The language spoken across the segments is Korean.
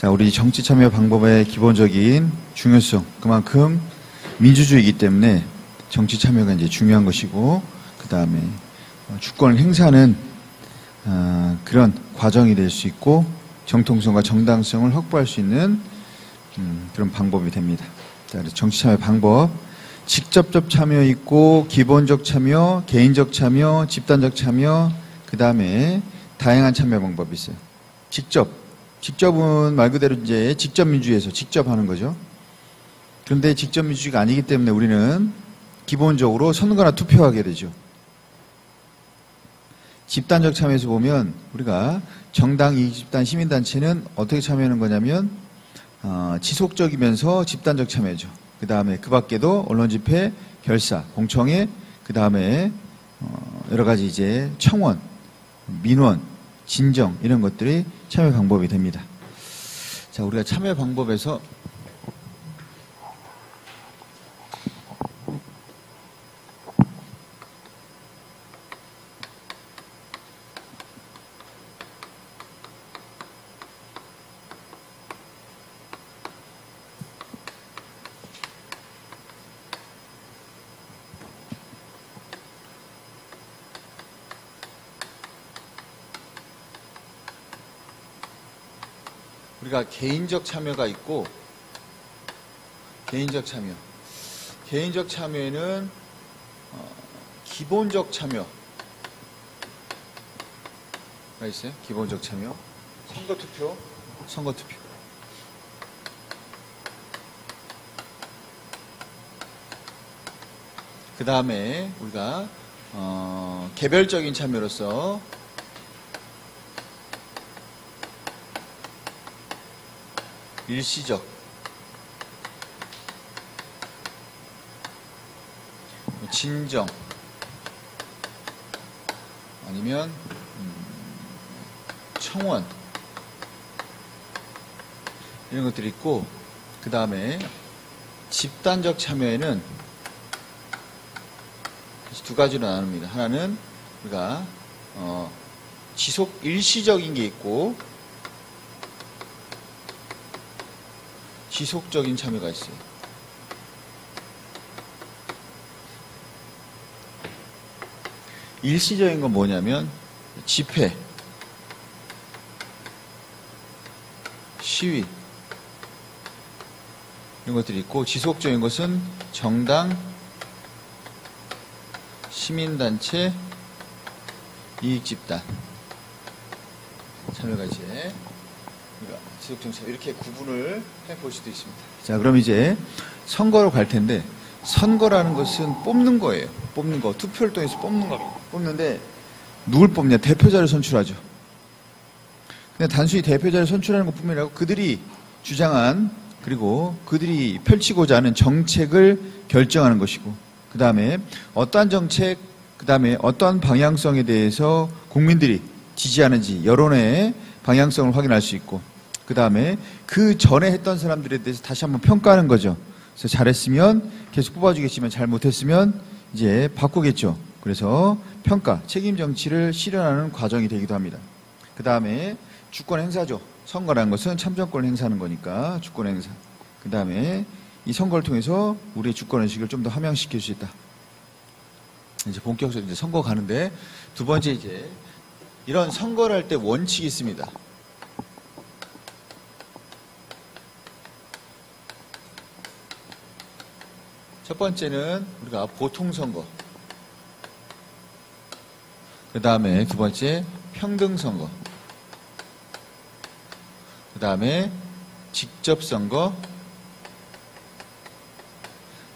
자, 우리 정치 참여 방법의 기본적인 중요성, 그만큼 민주주의이기 때문에 정치 참여가 이제 중요한 것이고, 그 다음에 주권을 행사하는 그런 과정이 될 수 있고, 정통성과 정당성을 확보할 수 있는 그런 방법이 됩니다. 자, 그래서 정치 참여 방법, 직접적 참여 있고, 기본적 참여, 개인적 참여, 집단적 참여, 그 다음에 다양한 참여 방법이 있어요. 직접은 말 그대로 이제 직접 민주주의에서 직접 하는 거죠. 그런데 직접 민주주의가 아니기 때문에 우리는 기본적으로 선거나 투표하게 되죠. 집단적 참여에서 보면 우리가 정당, 이익집단, 시민단체는 어떻게 참여하는 거냐면 지속적이면서 집단적 참여죠. 그 다음에 그 밖에도 언론집회, 결사, 공청회, 그 다음에 여러 가지 이제 청원, 민원, 진정 이런 것들이 참여 방법이 됩니다. 자, 우리가 참여 방법에서 우리가 개인적 참여가 있고, 개인적 참여에는 기본적 참여가 있어요. 기본적 참여, 선거투표. 그 다음에 우리가 개별적인 참여로서 일시적, 진정, 아니면 청원 이런 것들이 있고, 그 다음에 집단적 참여에는 두 가지로 나눕니다. 하나는 우리가 일시적인 게 있고 지속적인 참여가 있어요. 일시적인 건 뭐냐면 집회, 시위 이런 것들이 있고, 지속적인 것은 정당, 시민단체, 이익집단 참여가 이제 지속적인 참여 이렇게 구분을 해볼 수도 있습니다. 자, 그럼 이제 선거로 갈 텐데, 선거라는 것은 뽑는 거예요. 뽑는 거, 투표를 통해서 뽑는 겁니다. 뽑는데 누굴 뽑냐? 대표자를 선출하죠. 그냥 단순히 대표자를 선출하는 것뿐만 아니라 그들이 주장한, 그리고 그들이 펼치고자 하는 정책을 결정하는 것이고, 그 다음에 어떠한 정책, 그 다음에 어떠한 방향성에 대해서 국민들이 지지하는지 여론의 방향성을 확인할 수 있고, 그 다음에 그 전에 했던 사람들에 대해서 다시 한번 평가하는 거죠. 그래서 잘했으면 계속 뽑아주겠지만 잘못했으면 이제 바꾸겠죠. 그래서 평가, 책임 정치를 실현하는 과정이 되기도 합니다. 그 다음에 주권 행사죠. 선거라는 것은 참정권을 행사하는 거니까 주권 행사. 그 다음에 이 선거를 통해서 우리의 주권의식을 좀 더 함양시킬 수 있다. 이제 본격적으로 이제 선거 가는데, 두 번째 이제 이런 선거를 할 때 원칙이 있습니다. 첫 번째는 우리가 보통선거, 그 다음에 두 번째 평등선거, 그 다음에 직접선거,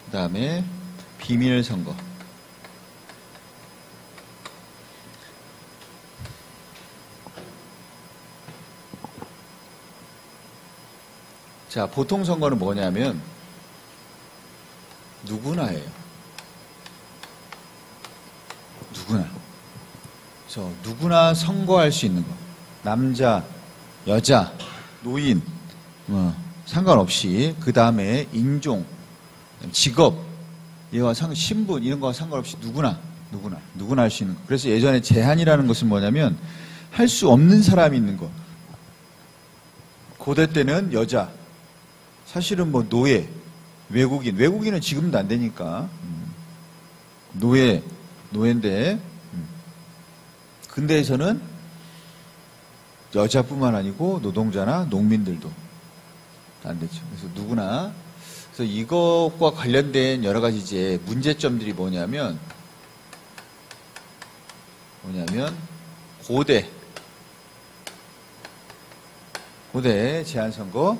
그 다음에 비밀선거. 자, 보통선거는 뭐냐면 누구나예요. 그래서 누구나 선거할 수 있는 거. 남자, 여자, 노인, 상관없이, 그 다음에 인종, 직업, 이와 신분 이런 거와 상관없이 누구나 할 수 있는 거. 그래서 예전에 제한이라는 것은 뭐냐면 할 수 없는 사람이 있는 거. 고대 때는 여자, 사실은 뭐 노예, 외국인은 지금도 안 되니까 노예인데 근대에서는 여자뿐만 아니고 노동자나 농민들도 안 되죠. 그래서 누구나 그래서 이것과 관련된 여러 가지 이제 문제점들이 뭐냐면 고대 제한선거,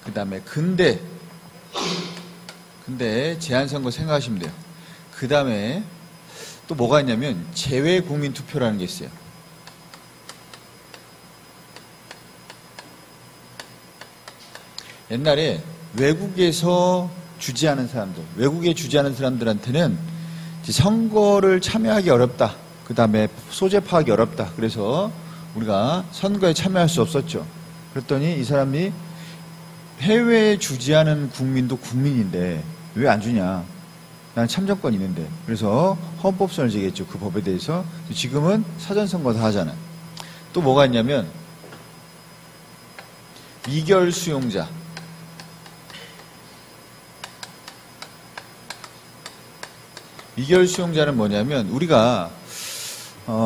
그 다음에 근대 제한선거 생각하시면 돼요. 그 다음에 또 뭐가 있냐면 재외국민투표라는 게 있어요. 옛날에 외국에서 주재하는 사람들한테는 선거를 참여하기 어렵다. 그 다음에 소재 파악이 어렵다. 그래서 우리가 선거에 참여할 수 없었죠. 그랬더니 이 사람이 해외에 주재하는 국민도 국민인데 왜 안 주냐. 난 참정권 있는데. 그래서 헌법소원을 제기했죠. 그 법에 대해서. 지금은 사전선거 다 하잖아. 또 뭐가 있냐면 미결 수용자. 미결 수용자는 뭐냐면 우리가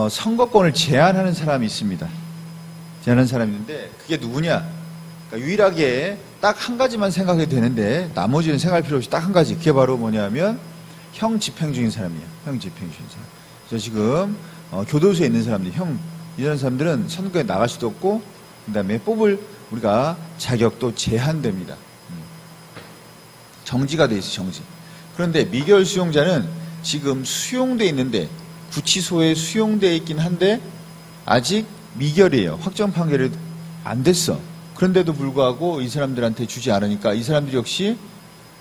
선거권을 제한하는 사람이 있습니다. 제한하는 사람이 있는데 그게 누구냐? 그러니까 유일하게 딱 한 가지만 생각해도 되는데 나머지는 생각할 필요 없이 딱 한 가지. 그게 바로 뭐냐면 형 집행 중인 사람이에요. 형 집행 중인 사람. 그래서 지금 교도소에 있는 사람들, 이런 사람들은 선거에 나갈 수도 없고 그다음에 뽑을 우리가 자격도 제한됩니다. 정지가 돼 있어, 정지. 그런데 미결 수용자는 지금 수용돼 있는데 구치소에 수용돼 있긴 한데 아직 미결이에요. 확정 판결이 안 됐어. 그런데도 불구하고 이 사람들한테 주지 않으니까 이 사람들이 역시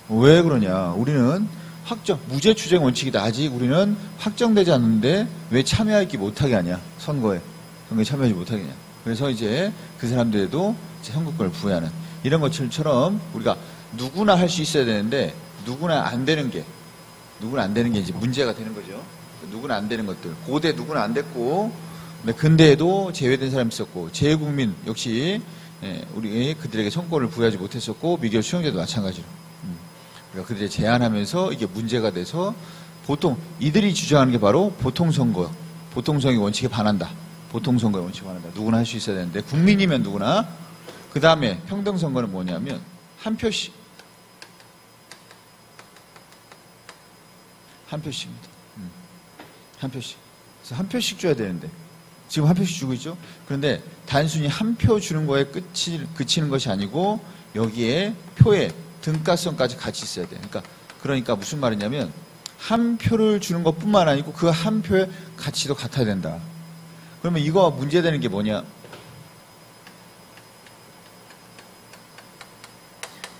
왜 그러냐. 우리는 무죄 추정 원칙이다. 아직 우리는 확정되지 않는데 왜 참여하기 못하게 하냐. 선거에 참여하지 못하게 하냐. 그래서 이제 그 사람들에도 선거권을 부여하는 이런 것처럼 우리가 누구나 할 수 있어야 되는데 누구나 안 되는 게 이제 문제가 되는 거죠. 누구나 안 되는 것들. 고대 누구나 안 됐고, 근대에도 제외된 사람이 있었고, 재외국민 역시 우리 그들에게 선거를 부여하지 못했었고, 미결 수용자도 마찬가지로. 그러니까 그들이 제한하면서 이게 문제가 돼서 보통 이들이 주장하는 게 바로 보통선거요. 보통선거의 원칙에 반한다. 보통선거의 원칙에 반한다. 누구나 할 수 있어야 되는데 국민이면 누구나. 그 다음에 평등선거는 뭐냐면 한 표씩. 한 표씩입니다. 한 표씩. 그래서 한 표씩 줘야 되는데 지금 한 표씩 주고 있죠. 그런데 단순히 한 표 주는 거에 그치는 것이 아니고 여기에 표에 등가성까지 같이 있어야 돼. 그러니까 무슨 말이냐면 한 표를 주는 것뿐만 아니고 그 한 표의 가치도 같아야 된다. 그러면 이거 문제되는 게 뭐냐?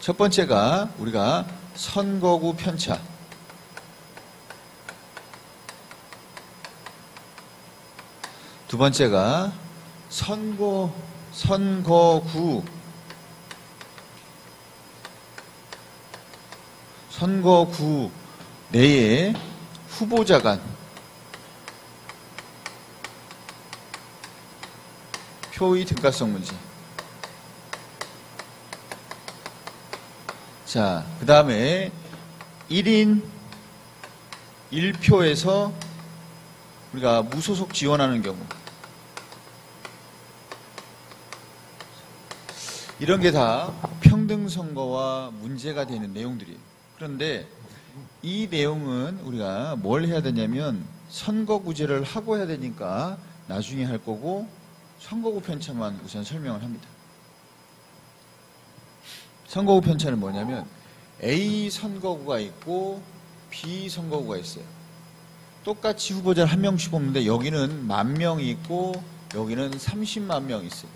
첫 번째가 우리가 선거구 편차. 두 번째가 선거구 내에 후보자 간 표의 등가성 문제. 자, 그 다음에 1인 1표에서 우리가 무소속 지원하는 경우. 이런 게 다 평등선거와 문제가 되는 내용들이에요. 그런데 이 내용은 우리가 뭘 해야 되냐면 선거구제를 하고 해야 되니까 나중에 할 거고 선거구 편차만 우선 설명을 합니다. 선거구 편차는 뭐냐면 A 선거구가 있고 B 선거구가 있어요. 똑같이 후보자를 한 명씩 뽑는데 여기는 10,000명이 있고 여기는 30만 명이 있어요.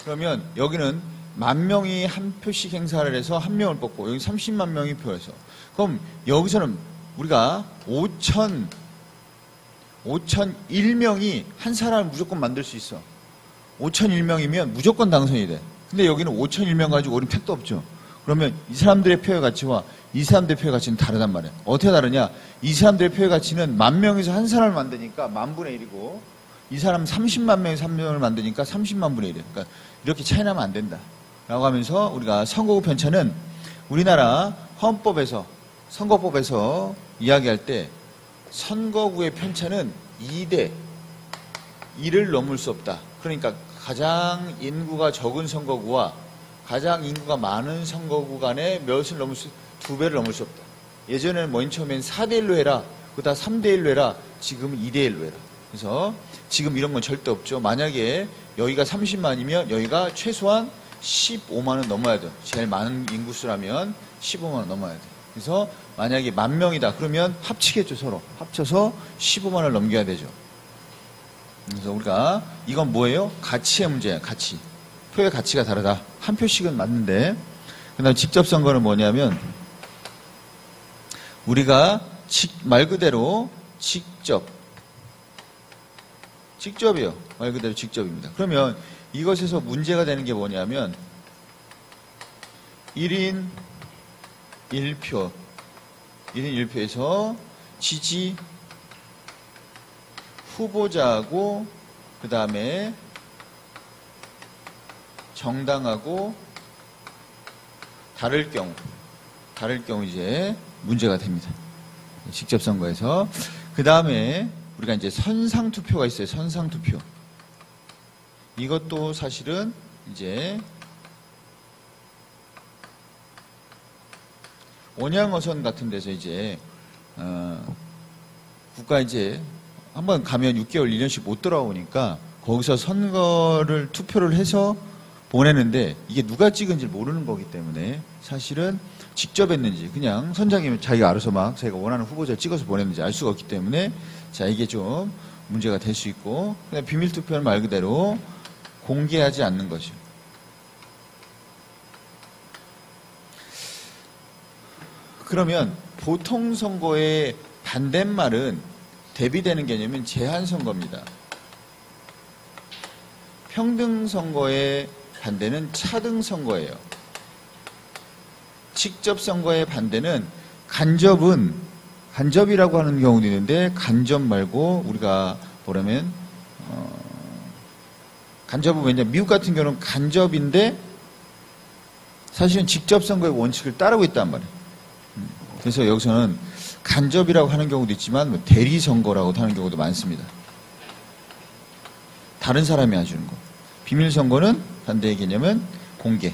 그러면 여기는 10,000명이 한 표씩 행사를 해서 한 명을 뽑고 여기 30만 명이 표해서 그럼 여기서는 우리가 5,001명이 한 사람을 무조건 만들 수 있어. 5,001명이면 무조건 당선이 돼. 근데 여기는 5,001명 가지고 우리는 택도 없죠. 그러면 이 사람들의 표의 가치와 이 사람들의 표의 가치는 다르단 말이에요. 어떻게 다르냐? 이 사람들의 표의 가치는 10,000명에서 한 사람을 만드니까 10,000분의 1이고 이 사람 30만 명의 3명을 만드니까 30만 분의 1이에요. 그러니까 이렇게 차이 나면 안 된다. 라고 하면서 우리가 선거구 편차는 우리나라 헌법에서, 선거법에서 이야기할 때 선거구의 편차는 2대 1을 넘을 수 없다. 그러니까 가장 인구가 적은 선거구와 가장 인구가 많은 선거구 간의 몇을 넘을 수, 2배를 넘을 수 없다. 예전에는 맨 처음엔 4대1로 해라. 그러다 3대1로 해라. 지금은 2대1로 해라. 그래서 지금 이런 건 절대 없죠. 만약에 여기가 30만이면 여기가 최소한 15만은 넘어야 돼요. 제일 많은 인구수라면 15만은 넘어야 돼요. 그래서 만약에 10,000명이다. 그러면 합치겠죠, 서로. 합쳐서 15만을 넘겨야 되죠. 그래서 우리가 이건 뭐예요? 가치의 문제야, 가치. 표의 가치가 다르다. 한 표씩은 맞는데, 그 다음 직접 선거는 뭐냐면, 우리가 말 그대로 직접이요. 말 그대로 직접입니다. 그러면 이것에서 문제가 되는 게 뭐냐면 1인 1표 1인 1표에서 지지 후보자하고 그 다음에 정당하고 다를 경우 이제 문제가 됩니다. 직접 선거에서. 그 다음에 우리가 이제 선상투표가 있어요. 선상투표. 이것도 사실은 이제 온양어선 같은 데서 이제 국가 이제 한번 가면 6개월, 1년씩 못 돌아오니까 거기서 선거를 투표를 해서 보내는데 이게 누가 찍은지 모르는 거기 때문에 사실은 직접 했는지 그냥 선장님이 자기가 알아서 막 자기가 원하는 후보자를 찍어서 보냈는지 알 수가 없기 때문에 자 이게 좀 문제가 될 수 있고 그냥 비밀투표는 말 그대로 공개하지 않는 것이죠. 그러면 보통 선거의 반대말은 대비되는 개념은 제한 선거입니다. 평등 선거의 반대는 차등 선거예요. 직접 선거의 반대는 간접이라고 하는 경우도 있는데 간접 말고 우리가 뭐라면 간접은 왜냐 미국 같은 경우는 간접인데 사실은 직접 선거의 원칙을 따르고 있단 말이에요. 그래서 여기서는 간접이라고 하는 경우도 있지만 대리 선거라고 하는 경우도 많습니다. 다른 사람이 해주는 거. 비밀 선거는 반대의 개념은 공개.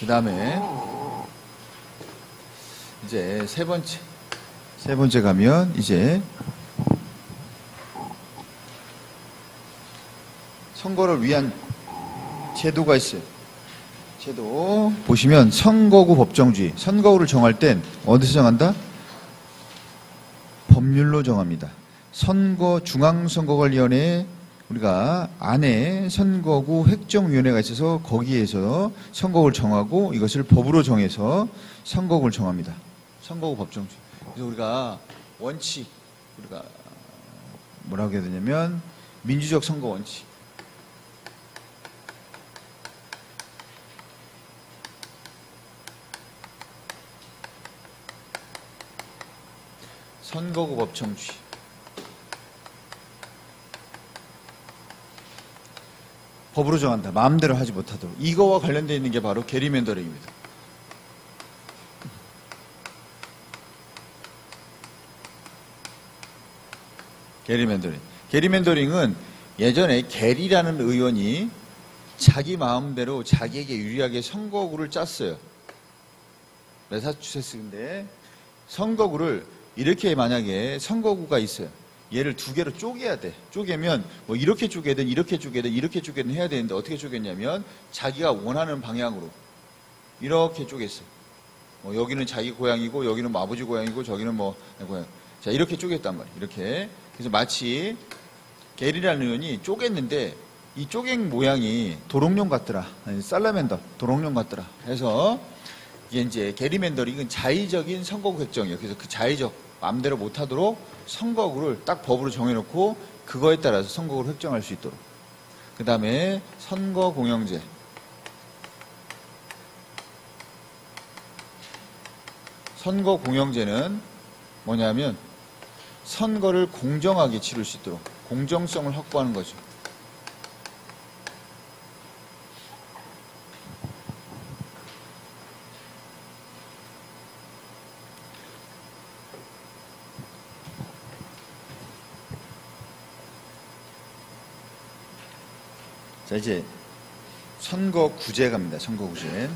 그 다음에 이제 세 번째 가면 이제 선거를 위한 제도가 있어요. 제도 보시면 선거구 법정주의. 선거구를 정할 땐 어디서 정한다? 법률로 정합니다. 중앙선거관리위원회 우리가 안에 선거구 획정위원회가 있어서 거기에서 선거구를 정하고 이것을 법으로 정해서 선거구를 정합니다. 선거구 법정주의. 그래서 우리가 원칙 우리가 뭐라고 해야 되냐면 민주적 선거 원칙. 선거구 법정주의. 법으로 정한다. 마음대로 하지 못하도록. 이거와 관련되어 있는 게 바로 게리맨더링입니다. 게리맨더링은 예전에 게리라는 의원이 자기 마음대로 자기에게 유리하게 선거구를 짰어요. 매사추세츠인데 선거구를 이렇게 만약에 선거구가 있어요. 얘를 두 개로 쪼개야 돼. 쪼개면 뭐 이렇게 쪼개든 이렇게 쪼개든 이렇게 쪼개든 해야 되는데 어떻게 쪼갰냐면 자기가 원하는 방향으로 이렇게 쪼갰어요. 뭐 여기는 자기 고향이고 여기는 뭐 아버지 고향이고 저기는 뭐 내 고향. 자 이렇게 쪼갰단 말이에요. 이렇게. 그래서 마치 게리라는 의원이 쪼갰는데 이 쪼갠 모양이 도롱뇽 같더라. 아니, 살라맨더 도롱뇽 같더라. 해서 이게 이제 게리맨더링은 자의적인 선거구 획정이에요. 그래서 그 자의적 마음대로 못하도록 선거구를 딱 법으로 정해놓고 그거에 따라서 선거구를 획정할 수 있도록. 그 다음에 선거공영제. 선거 공영제는 뭐냐면 선거를 공정하게 치를 수 있도록 공정성을 확보하는 거죠. 자, 이제 선거구제 갑니다. 선거구제.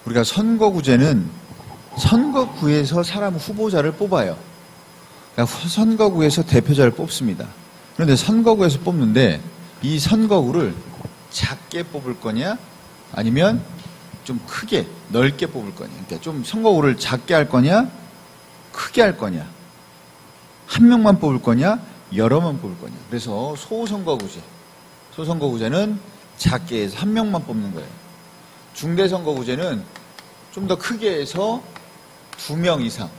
우리가 선거구제는 선거구에서 사람 후보자를 뽑아요. 그러니까 선거구에서 대표자를 뽑습니다. 그런데 선거구에서 뽑는데 이 선거구를 작게 뽑을 거냐 아니면 좀 크게 넓게 뽑을 거냐, 그러니까 좀 선거구를 작게 할 거냐 크게 할 거냐, 한 명만 뽑을 거냐 여러 명 뽑을 거냐. 그래서 소선거구제는 작게 해서 한 명만 뽑는 거예요. 중대선거구제는 좀 더 크게 해서 2명 이상.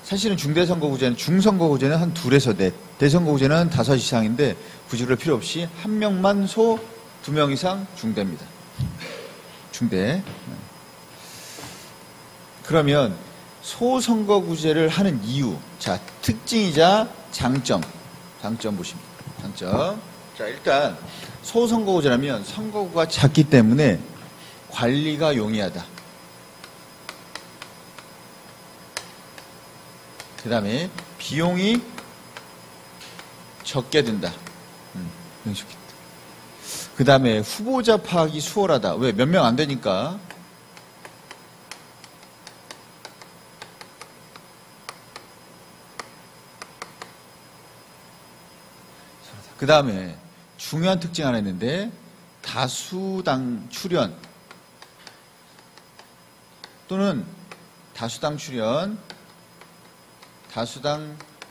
사실은 중선거구제는 한 2에서 4, 대선거구제는 5 이상인데 굳이 그럴 필요 없이 한 명만 소, 2명 이상 중대입니다. 중대. 그러면 소선거구제를 하는 이유, 자, 특징이자 장점 보십니다. 장점. 자, 일단 소선거구제라면 선거구가 작기 때문에 관리가 용이하다. 그 다음에 비용이 적게 든다. 그 다음에 후보자 파악이 수월하다. 왜? 몇 명 안 되니까. 그 다음에 중요한 특징 하나 있는데 다수당 출연 또는 다수당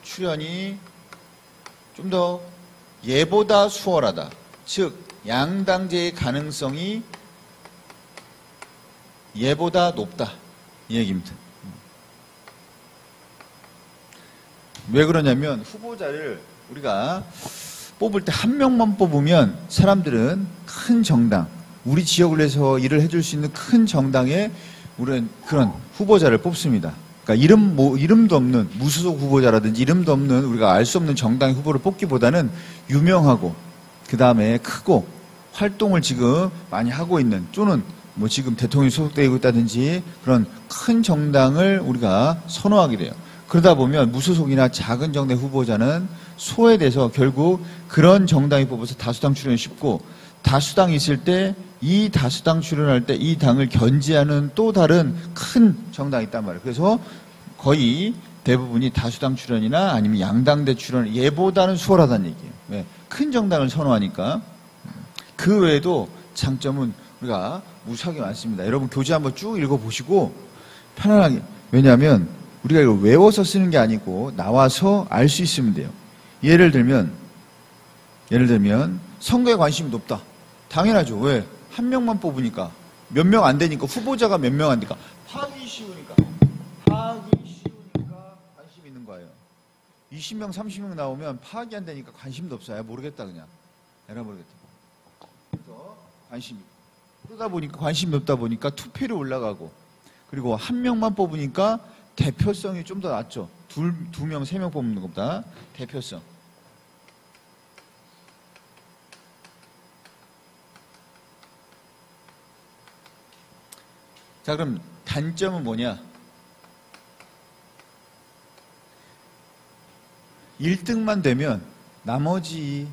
출연이 좀 더 예보다 수월하다. 즉 양당제의 가능성이 예보다 높다. 이 얘기입니다. 왜 그러냐면 후보자를 우리가 뽑을 때 한 명만 뽑으면 사람들은 큰 정당, 우리 지역을 위해서 일을 해줄 수 있는 큰 정당에 우리는 그런 후보자를 뽑습니다. 그러니까 이름도 없는 무소속 후보자라든지 이름도 없는 우리가 알 수 없는 정당의 후보를 뽑기보다는 유명하고 그 다음에 크고 활동을 지금 많이 하고 있는 또는 뭐 지금 대통령이 소속되고 있다든지 그런 큰 정당을 우리가 선호하게 돼요. 그러다 보면 무소속이나 작은 정당 후보자는 소외돼서 결국 그런 정당이 뽑아서 다수당 출연이 쉽고, 다수당이 있을 때 이 다수당 출연할 때 이 당을 견제하는 또 다른 큰 정당이 있단 말이에요. 그래서 거의 대부분이 다수당 출연이나 아니면 양당대 출연, 얘보다는 수월하다는 얘기예요. 네. 큰 정당을 선호하니까. 그 외에도 장점은 우리가 무수하게 많습니다. 여러분 교재 한번 쭉 읽어보시고 편안하게, 왜냐하면 우리가 이거 외워서 쓰는 게 아니고 나와서 알 수 있으면 돼요. 예를 들면 선거에 관심이 높다. 당연하죠. 왜? 한 명만 뽑으니까, 몇 명 안 되니까, 후보자가 몇 명 안 되니까 파악이 쉬우니까 관심이 있는 거예요. 20명 30명 나오면 파악이 안 되니까 관심도 없어요. 모르겠다, 그냥 에라 모르겠다. 그래서 관심이, 그러다 보니까 관심이 없다 보니까 투표율이 올라가고, 그리고 한 명만 뽑으니까 대표성이 좀 더 낫죠. 두 명, 세 명 뽑는 것보다 대표성. 자, 그럼 단점은 뭐냐? 1등만 되면 나머지들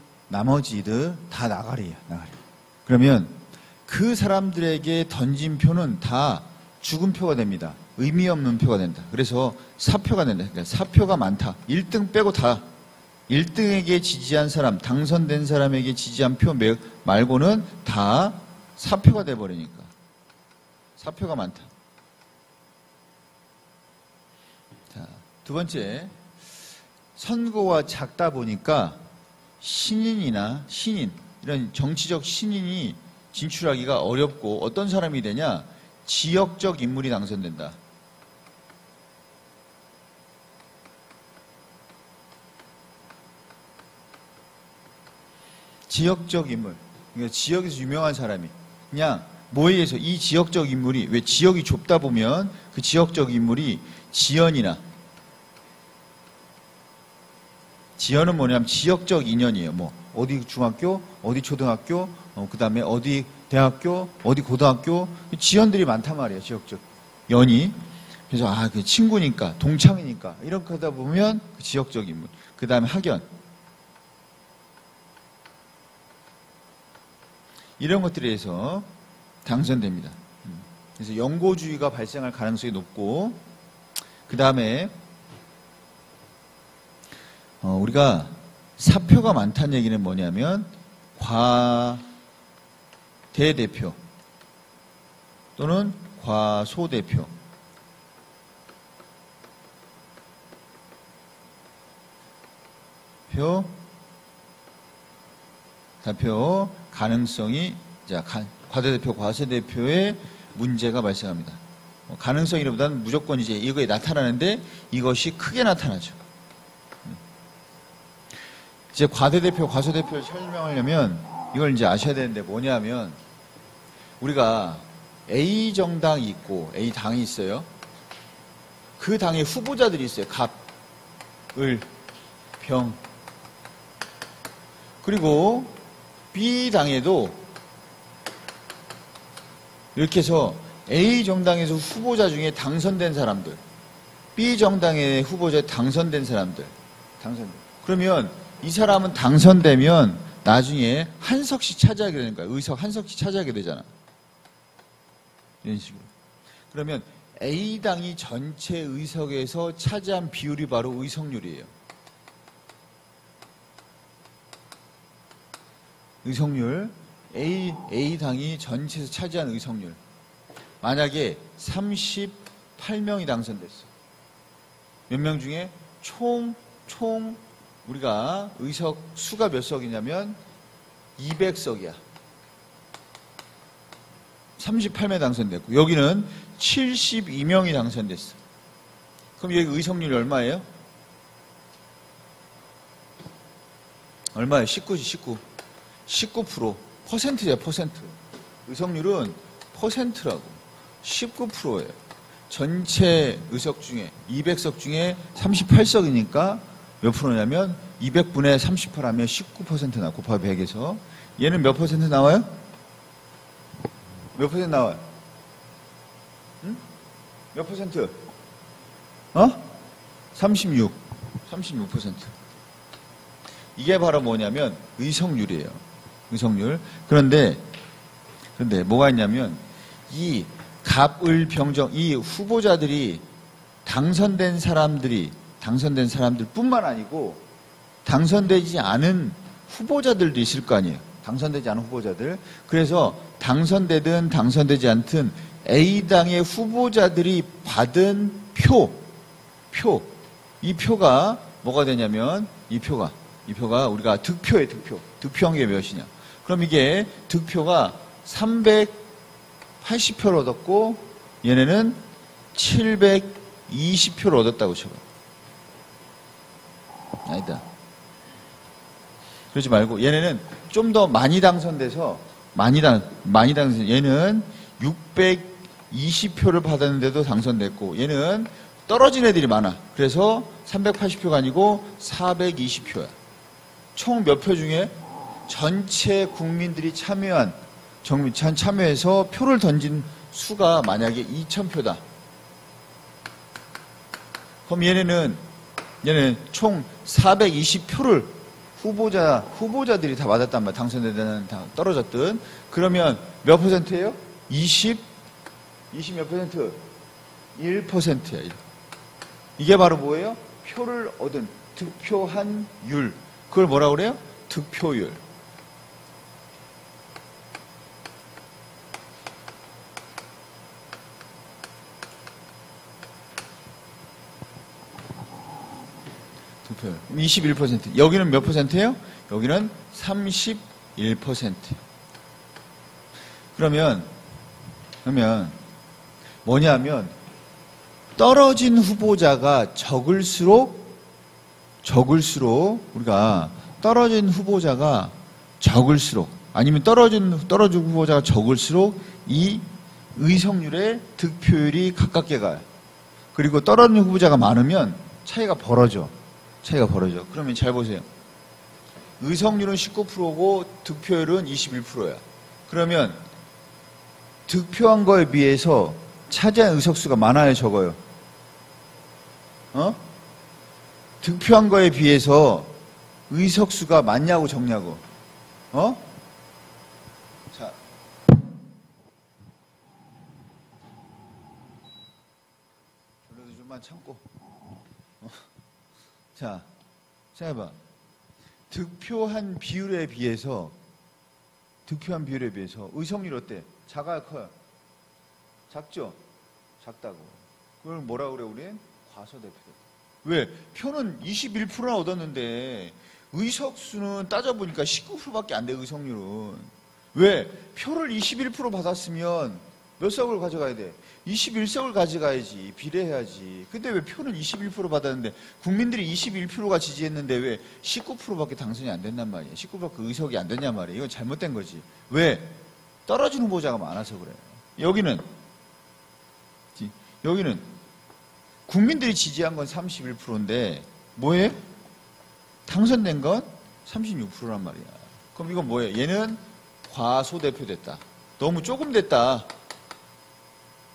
다 나가리야. 그러면 그 사람들에게 던진 표는 다 죽은 표가 됩니다. 의미 없는 표가 된다. 그래서 사표가 된다. 그러니까 사표가 많다. 1등 빼고 다 1등에게 지지한 사람, 당선된 사람에게 지지한 표 말고는 다 사표가 돼버리니까. 사표가 많다. 자, 두 번째, 선거가 작다 보니까 신인, 이런 정치적 신인이 진출하기가 어렵고, 어떤 사람이 되냐? 지역적 인물이 당선된다. 지역적 인물. 그러니까 지역에서 유명한 사람이. 그냥 뭐에 의해서 이 지역적 인물이, 왜 지역이 좁다 보면 그 지역적 인물이 지연이나, 지연은 뭐냐면 지역적 인연이에요. 뭐 어디 중학교, 어디 초등학교, 그 다음에 어디 대학교, 어디 고등학교, 지연들이 많단 말이에요. 지역적 연이. 그래서 그 친구니까, 동창이니까 이렇게 하다 보면 그 지역적 인물. 그 다음에 학연. 이런 것들에 의해서 당선됩니다. 그래서 연고주의가 발생할 가능성이 높고, 그 다음에 우리가 사표가 많다는 얘기는 뭐냐면 과대대표 또는 과소대표, 대표 가능성이, 과대대표, 과소대표의 문제가 발생합니다. 가능성이라보다는 무조건 이제 이거에 나타나는데 이것이 크게 나타나죠. 이제 과대대표, 과소대표를 설명하려면 이걸 이제 아셔야 되는데 뭐냐면, 우리가 A 정당이 있고 A 당이 있어요. 그 당의 후보자들이 있어요. 갑, 을, 병. 그리고 B 당에도 이렇게 해서 A 정당에서 후보자 중에 당선된 사람들, B 정당의 후보자에 당선된 사람들, 그러면 이 사람은 당선되면 나중에 한 석씩 차지하게 되는 거야. 의석 한 석씩 차지하게 되잖아. 이런 식으로. 그러면 A당이 전체 의석에서 차지한 비율이 바로 의석률이에요. 의석률. A당이 전체에서 차지한 의석률. 만약에 38명이 당선됐어. 몇 명 중에 총 우리가 의석 수가 몇 석이냐면 200석이야. 38명 당선됐고, 여기는 72명이 당선됐어. 그럼 여기 의석률이 얼마예요? 얼마예요? 19지, 19%. 퍼센트야, 퍼센트. 의석률은 퍼센트라고. 19%예요. 전체 의석 중에, 200석 중에 38석이니까 몇 프로냐면 200분의 38 하면 19% 나와. 곱하기 100에서. 얘는 몇 퍼센트 나와요? 몇 퍼센트 나와요? 응? 몇 퍼센트? 36%. 이게 바로 뭐냐면 의석률이에요. 의석률. 그런데 뭐가 있냐면, 이 갑을 병정, 이 후보자들이 당선된 사람들 뿐만 아니고 당선되지 않은 후보자들도 있을 거 아니에요. 당선되지 않은 후보자들. 그래서 당선되든 당선되지 않든 A당의 후보자들이 받은 이 표가 뭐가 되냐면, 이 표가 우리가 득표예요. 득표한 게 몇이냐. 그럼 이게 득표가 380표를 얻었고, 얘네는 720표를 얻었다고 쳐봐. 아니다. 그러지 말고, 얘네는 좀 더 많이 당선돼서, 많이 당선, 얘는 620표를 받았는데도 당선됐고, 얘는 떨어진 애들이 많아. 그래서 380표가 아니고 420표야. 총 몇 표 중에 전체 국민들이 참여해서 표를 던진 수가 만약에 2000표다. 그럼 얘네는 총 420표를 후보자들이 다 받았단 말이야. 당선되든 떨어졌든. 그러면 몇 퍼센트예요? 20 몇 퍼센트? 1%야. 이게 바로 뭐예요? 표를 얻은, 득표한 율. 그걸 뭐라고 그래요? 득표율. 득표율. 21%. 여기는 몇 퍼센트예요? 여기는 31%. 그러면 뭐냐면, 떨어진 후보자가 적을수록 우리가 떨어진 후보자가 적을수록 아니면 떨어진 후보자가 적을수록 이 의석률의 득표율이 가깝게 가요. 그리고 떨어지는 후보자가 많으면 차이가 벌어져. 그러면 잘 보세요. 의석률은 19%고 득표율은 21%야. 그러면 득표한 거에 비해서 차지한 의석수가 많아요, 적어요? 득표한 거에 비해서 의석수가 많냐고 적냐고? 자. 별로도 좀만 참고. 자, 생각해봐. 득표한 비율에 비해서 의석률 어때? 작아요, 커요? 작죠? 작다고. 그걸 뭐라 그래, 우린? 과소대표다. 왜? 표는 21%나 얻었는데 의석수는 따져보니까 19%밖에 안 돼, 의석률은. 왜? 표를 21% 받았으면 몇 석을 가져가야 돼? 21석을 가져가야지. 비례해야지. 근데 왜 표는 21% 받았는데 국민들이 21%가 지지했는데 왜 19%밖에 당선이 안 됐단 말이야. 19%밖에 의석이 안 됐냔 말이야. 이건 잘못된 거지. 왜? 떨어진 후보자가 많아서 그래. 여기는 국민들이 지지한 건 31%인데 뭐해? 당선된 건 36%란 말이야. 그럼 이건 뭐예요? 얘는 과소대표 됐다. 너무 조금 됐다.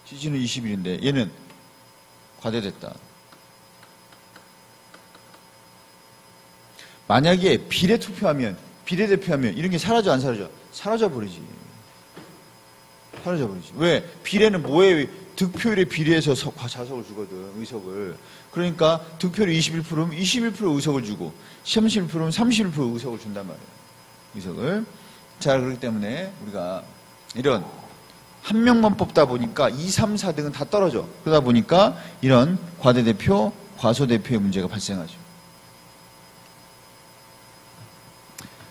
지지는 21인데 얘는 과대됐다. 만약에 비례투표하면, 비례대표하면 이런 게 사라져 안 사라져? 사라져버리지. 왜? 비례는 뭐에 득표율에 비례해서 자석을 주거든, 의석을. 그러니까 득표율이 21%면 21% 의석을 주고 31%면 31% 의석을 준단 말이에요. 의석을. 자, 그렇기 때문에 우리가 이런 한 명만 뽑다 보니까 2, 3, 4등은 다 떨어져. 그러다 보니까 이런 과대대표, 과소대표의 문제가 발생하죠.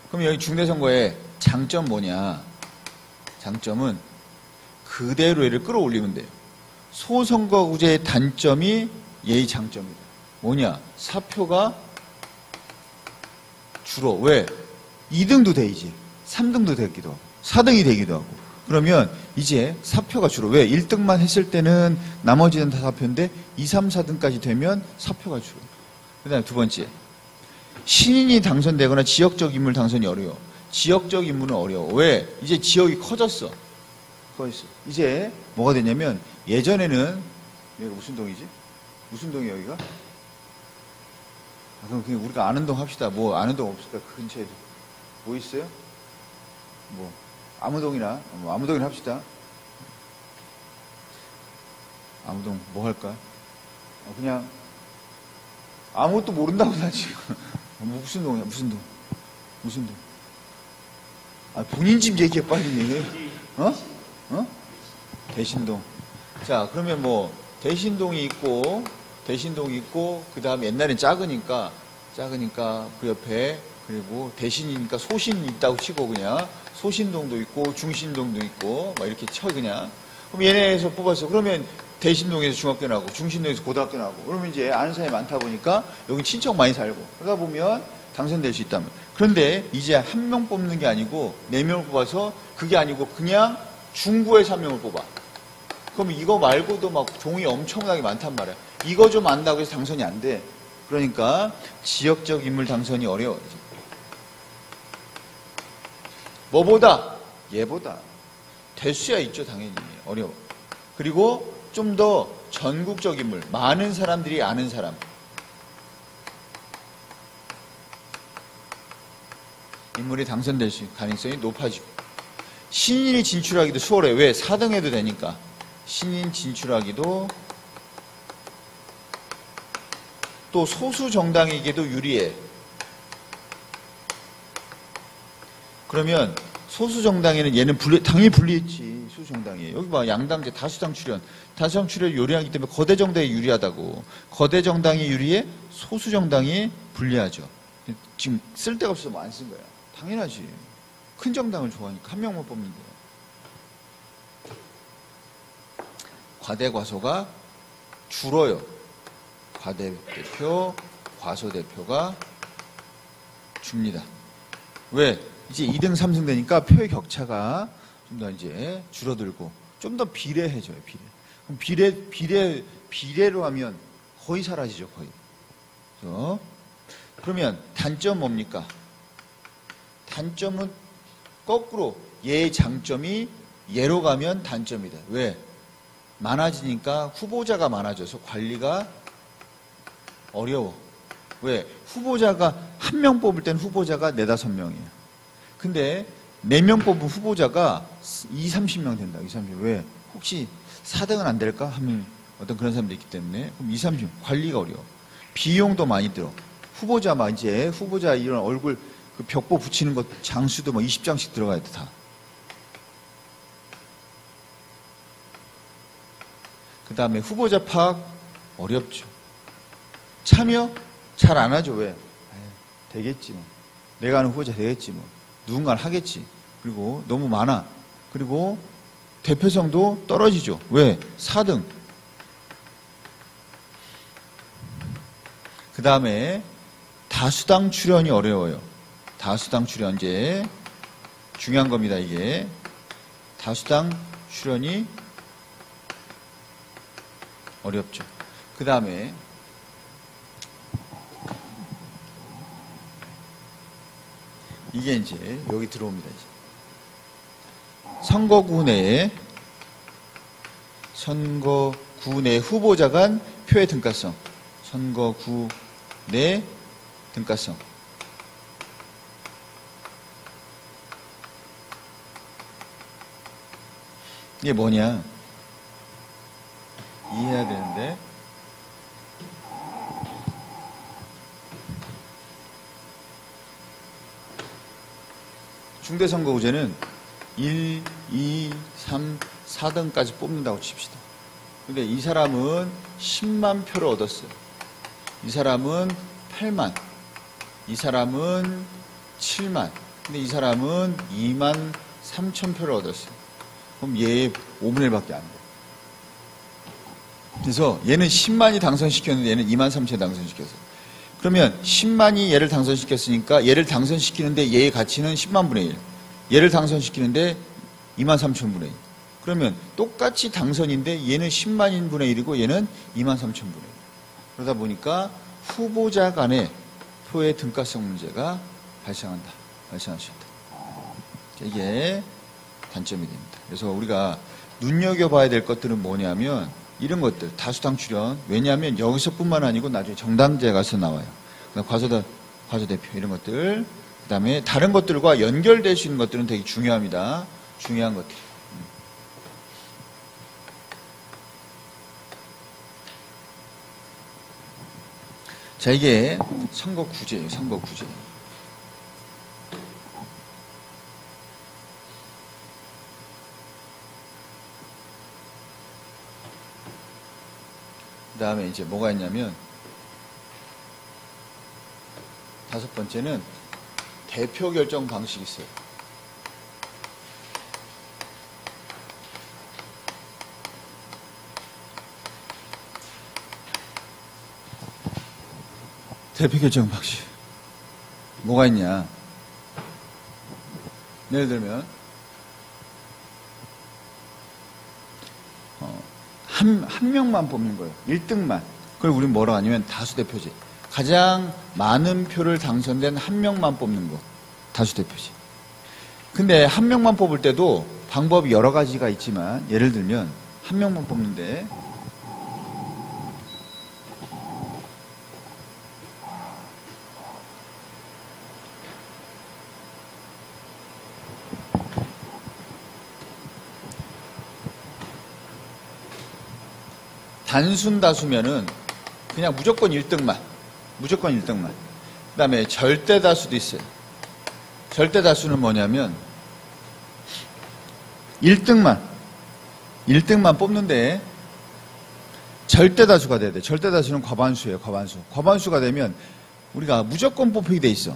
그럼 여기 중대선거의 장점 뭐냐? 장점은 그대로 얘를 끌어올리면 돼요. 소선거구제의 단점이 얘의 장점이다. 뭐냐? 사표가 줄어. 왜? 2등도 돼, 이제. 3등도 되기도 하고, 4등이 되기도 하고. 그러면 이제 사표가 줄어. 왜? 1등만 했을 때는 나머지는 다 사표인데 2, 3, 4등까지 되면 사표가 줄어. 그 다음에 두 번째. 신인이 당선되거나 지역적 인물 당선이 어려워. 지역적 인물은 어려워. 왜? 이제 지역이 커졌어. 이제 뭐가 되냐면 예전에는 여기가 무슨 동이지? 무슨 동이 여기가? 그럼 그냥 우리가 아는 동 합시다. 뭐 아는 동 없을까? 그 근처에 뭐 있어요? 뭐 아무동이나 아무동이나 합시다. 아무동 뭐 할까? 그냥 아무것도 모른다고 나 지금. 무슨 동이야? 무슨 동? 본인 집 얘기해 빨리. 대신동. 자, 그러면 뭐 대신동이 있고 그 다음에 옛날엔 작으니까 그 옆에 그리고 대신이니까 소신이 있다고 치고 그냥 소신동도 있고 중신동도 있고 막 이렇게 쳐 그냥. 그럼 얘네에서 뽑았어. 그러면 대신동에서 중학교 나고 중신동에서 고등학교 나고 그러면 이제 아는 사람이 많다 보니까 여기 친척 많이 살고 그러다 보면 당선될 수 있다면. 그런데 이제 한 명 뽑는 게 아니고 4명을 뽑아서 그게 아니고 그냥 중구에서 1명을 뽑아. 그럼 이거 말고도 막 종이 엄청나게 많단 말이야. 이거 좀 안다고 해서 당선이 안 돼. 그러니까 지역적 인물 당선이 어려워. 뭐보다? 얘보다. 대수야 있죠, 당연히. 어려워. 그리고 좀 더 전국적 인물, 많은 사람들이 아는 사람. 인물이 당선될 수 있는 가능성이 높아지고. 신인이 진출하기도 수월해. 왜? 4등 해도 되니까. 신인 진출하기도 또 소수 정당에게도 유리해. 그러면 소수 정당에는 얘는 당연히 불리했지. 소수 정당이. 여기 봐. 양당제 다수당 출연. 다수당 출연을 요리하기 때문에 거대 정당이 유리하다고. 거대 정당이 유리해 소수 정당이 불리하죠. 지금 쓸데가 없어서 뭐 안 쓴 거야. 당연하지. 큰 정당을 좋아하니까 한 명만 뽑는 거야. 과대과소가 줄어요. 과대대표, 과소대표가 줍니다. 왜? 이제 2등, 3등 되니까 표의 격차가 좀 더 이제 줄어들고 좀 더 비례해져요, 비례. 그럼 비례로 하면 거의 사라지죠, 거의. 그래서 그러면 단점 뭡니까? 단점은 거꾸로 얘의 장점이 얘로 가면 단점이다. 왜? 많아지니까 후보자가 많아져서 관리가 어려워. 왜? 후보자가 한 명 뽑을 땐 후보자가 4, 5명이에요. 근데 4명 뽑은 후보자가 20, 30명 된다. 20, 30명. 왜? 혹시 4등은 안 될까? 하면 어떤 그런 사람도 있기 때문에 그럼 20, 30명 관리가 어려워. 비용도 많이 들어. 후보자 이런 얼굴 그 벽보 붙이는 것 장수도 뭐 20장씩 들어가야 돼, 다. 그 다음에 후보자 파악 어렵죠. 참여 잘 안 하죠. 왜? 되겠지 뭐. 내가 아는 후보자 되겠지 뭐. 누군가는 하겠지. 그리고 너무 많아. 그리고 대표성도 떨어지죠. 왜? 4등. 그 다음에 다수당 출연이 어려워요. 다수당 출연제 중요한 겁니다. 이게 다수당 출연이 어렵죠. 그 다음에 이게 이제 여기 들어옵니다. 이제. 선거구 내 후보자 간 표의 등가성. 선거구 내 등가성. 이게 뭐냐? 이해해야 되는데. 중대선거구제는 1, 2, 3, 4등까지 뽑는다고 칩시다. 근데 이 사람은 10만 표를 얻었어요. 이 사람은 8만. 이 사람은 7만. 근데 이 사람은 2만 3천 표를 얻었어요. 그럼 얘 5분의 1밖에 안 돼. 그래서 얘는 10만이 당선시켰는데 얘는 2만 3천이 당선시켰어요. 그러면 10만이 얘를 당선시켰으니까 얘를 당선시키는데 얘의 가치는 10만 분의 1. 얘를 당선시키는데 2만 3천 분의 1. 그러면 똑같이 당선인데 얘는 10만인 분의 1이고 얘는 2만 3천 분의 1. 그러다 보니까 후보자 간의 표의 등가성 문제가 발생할 수 있다. 이게 단점이 됩니다. 그래서 우리가 눈여겨봐야 될 것들은 뭐냐면 이런 것들, 다수당 출연. 왜냐하면 여기서뿐만 아니고 나중에 정당제 가서 나와요. 과소대표 이런 것들. 그 다음에 다른 것들과 연결될 수 있는 것들은 되게 중요합니다. 중요한 것들. 자, 이게 선거구제예요. 선거구제. 그 다음에 이제 뭐가 있냐면 5번째는 대표 결정 방식이 있어요. 대표 결정 방식. 뭐가 있냐. 예를 들면 한 명만 뽑는 거예요. 1등만. 그걸 우리는 뭐라고 하냐면 다수대표제. 가장 많은 표를 당선된 한 명만 뽑는 거. 다수대표제. 근데 한 명만 뽑을 때도 방법이 여러 가지가 있지만 예를 들면 한 명만 뽑는데 단순 다수면은 그냥 무조건 1등만. 무조건 1등만. 그 다음에 절대 다수도 있어요. 절대 다수는 뭐냐면 1등만 뽑는데 절대 다수가 돼야 돼. 절대 다수는 과반수예요. 과반수가 되면 우리가 무조건 뽑히게 돼 있어.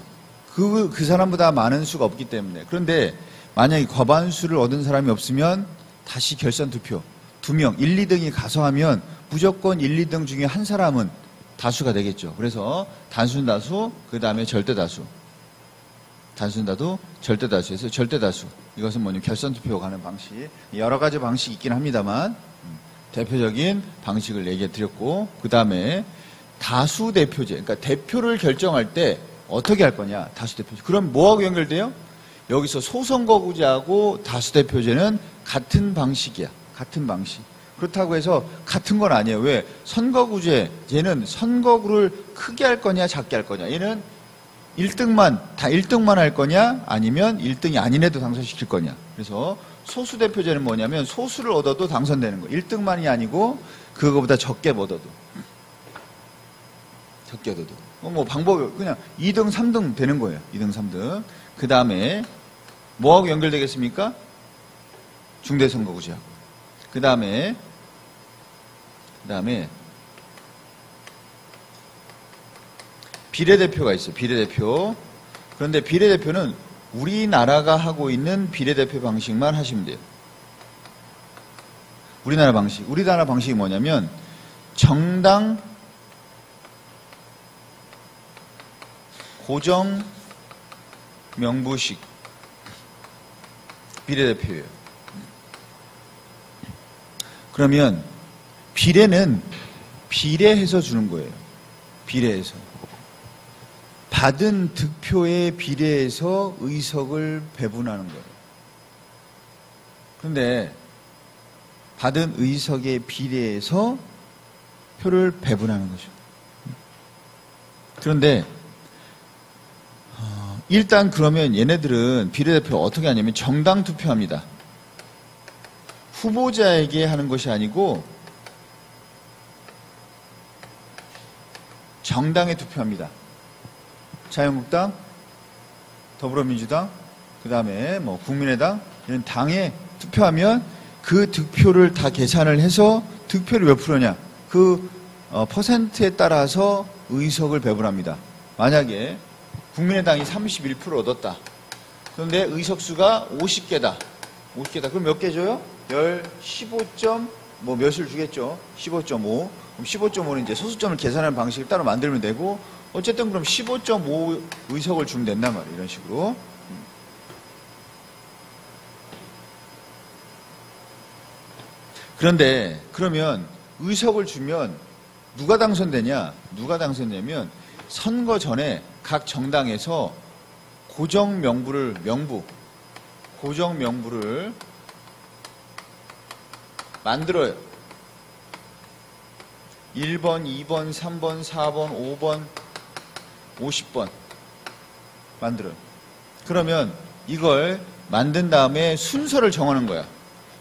그 사람보다 많은 수가 없기 때문에. 그런데 만약에 과반수를 얻은 사람이 없으면 다시 결선 투표. 2명, 1, 2등이 가서 하면 무조건 1, 2등 중에 한 사람은 다수가 되겠죠. 그래서 단순 다수, 그 다음에 절대 다수. 단순다수, 절대다수에서 절대다수. 이것은 뭐냐면 결선투표 가는 방식. 여러 가지 방식이 있긴 합니다만 대표적인 방식을 얘기해 드렸고, 그 다음에 다수대표제. 그러니까 대표를 결정할 때 어떻게 할 거냐. 다수대표제. 그럼 뭐하고 연결돼요? 여기서 소선거구제하고 다수대표제는 같은 방식이야. 같은 방식. 그렇다고 해서 같은 건 아니에요. 왜? 선거구제는 선거구를 크게 할 거냐 작게 할 거냐. 얘는 1등만 다 1등만 할 거냐 아니면 1등이 아닌 애도 당선시킬 거냐. 그래서 소수대표제는 뭐냐면 소수를 얻어도 당선되는 거. 1등만이 아니고 그거보다 적게 얻어도. 적게 얻어도. 뭐 방법이 그냥 2등, 3등 되는 거예요. 2등, 3등. 그 다음에 뭐하고 연결되겠습니까? 중대선거구제하고. 그 다음에 비례대표가 있어요. 비례대표. 그런데 비례대표는 우리나라가 하고 있는 비례대표 방식만 하시면 돼요. 우리나라 방식. 우리나라 방식이 뭐냐면 정당 고정 명부식 비례대표예요. 그러면 비례는 비례해서 주는 거예요. 비례해서. 받은 득표에 비례해서 의석을 배분하는 거예요. 그런데 받은 의석에 비례해서 표를 배분하는 거죠. 그런데 일단 그러면 얘네들은 비례대표 어떻게 하냐면 정당 투표합니다. 후보자에게 하는 것이 아니고 정당에 투표합니다. 자유한국당, 더불어민주당, 그 다음에 뭐 국민의당 이런 당에 투표하면 그 득표를 다 계산을 해서 득표를 몇 프로냐 그 퍼센트에 따라서 의석을 배분합니다. 만약에 국민의당이 31% 얻었다. 그런데 의석수가 50개다. 50개다. 그럼 몇 개 줘요? 15점 뭐 몇을 주겠죠. 15.5. 그럼 15.5는 이제 소수점을 계산하는 방식을 따로 만들면 되고 어쨌든 그럼 15.5 의석을 주면 된단 말이에요. 이런 식으로. 그런데 그러면 의석을 주면 누가 당선되냐? 누가 당선되면 선거 전에 각 정당에서 고정 명부를 만들어요. 1번, 2번, 3번, 4번, 5번, 50번 만들어요. 그러면 이걸 만든 다음에 순서를 정하는 거야.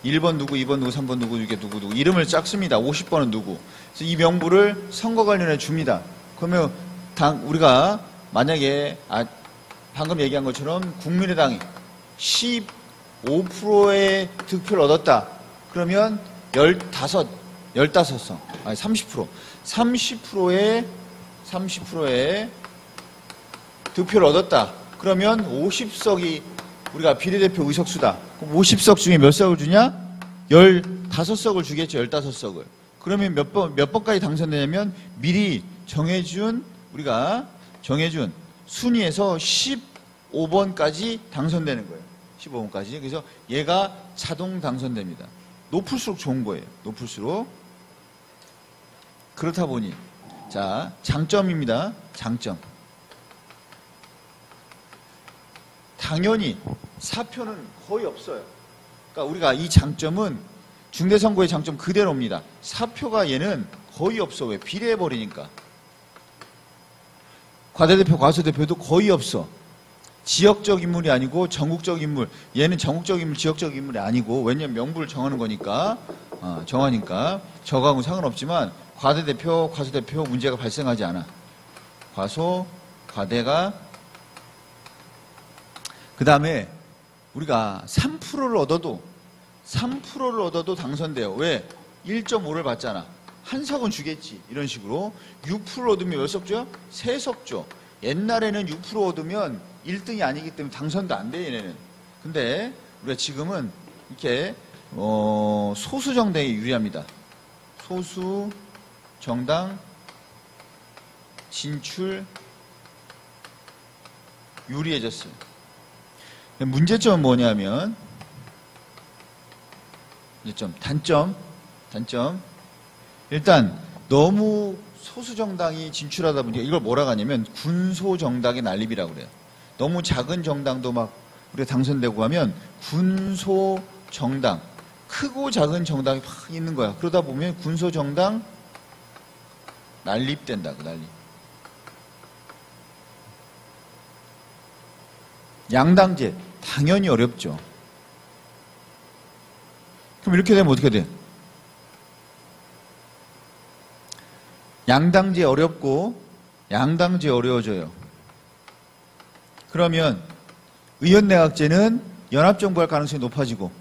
1번 누구, 2번 누구, 3번 누구, 이게 누구 이름을 쫙 씁니다. 50번은 누구. 그래서 이 명부를 선거관리원에 줍니다. 그러면 우리가 만약에 방금 얘기한 것처럼 국민의당이 15%의 득표를 얻었다. 그러면 15석, 아니 30%의 득표를 얻었다. 그러면 50석이 우리가 비례대표 의석수다. 그럼 50석 중에 몇 석을 주냐? 15석을 주겠죠. 15석을. 그러면 몇 번까지 당선되냐면 미리 우리가 정해준 순위에서 15번까지 당선되는 거예요. 15번까지. 그래서 얘가 자동 당선됩니다. 높을수록 좋은 거예요. 높을수록. 그렇다 보니 자, 장점입니다. 장점. 당연히 사표는 거의 없어요. 그러니까 우리가 이 장점은 중대선거의 장점 그대로입니다. 사표가 얘는 거의 없어. 왜? 비례해버리니까. 과대대표, 과소대표도 거의 없어. 지역적 인물이 아니고 전국적 인물. 얘는 전국적 인물, 지역적 인물이 아니고 왜냐면 명부를 정하는 거니까 정하니까 저거하고 상관없지만 과대대표, 과소대표 문제가 발생하지 않아. 과소, 과대가 그 다음에 우리가 3%를 얻어도 당선돼요. 왜? 1.5를 받잖아. 한 석은 주겠지. 이런 식으로 6% 얻으면 몇 석 줘? 3석 줘. 옛날에는 6% 얻으면 1등이 아니기 때문에 당선도 안 돼, 얘네는. 근데 우리가 지금은 이렇게 소수 정당이 유리합니다. 소수 정당 진출 유리해졌어요. 문제점은 뭐냐면, 단점. 일단 너무 소수 정당이 진출하다 보니까 이걸 뭐라고 하냐면 군소 정당의 난립이라고 그래요. 너무 작은 정당도 막 우리가 당선되고 하면 군소 정당, 크고 작은 정당이 막 있는 거야. 그러다 보면 군소 정당 난립된다고, 난립. 양당제 당연히 어렵죠. 그럼 이렇게 되면 어떻게 돼? 양당제 어렵고 양당제 어려워져요. 그러면 의원내각제는 연합정부할 가능성이 높아지고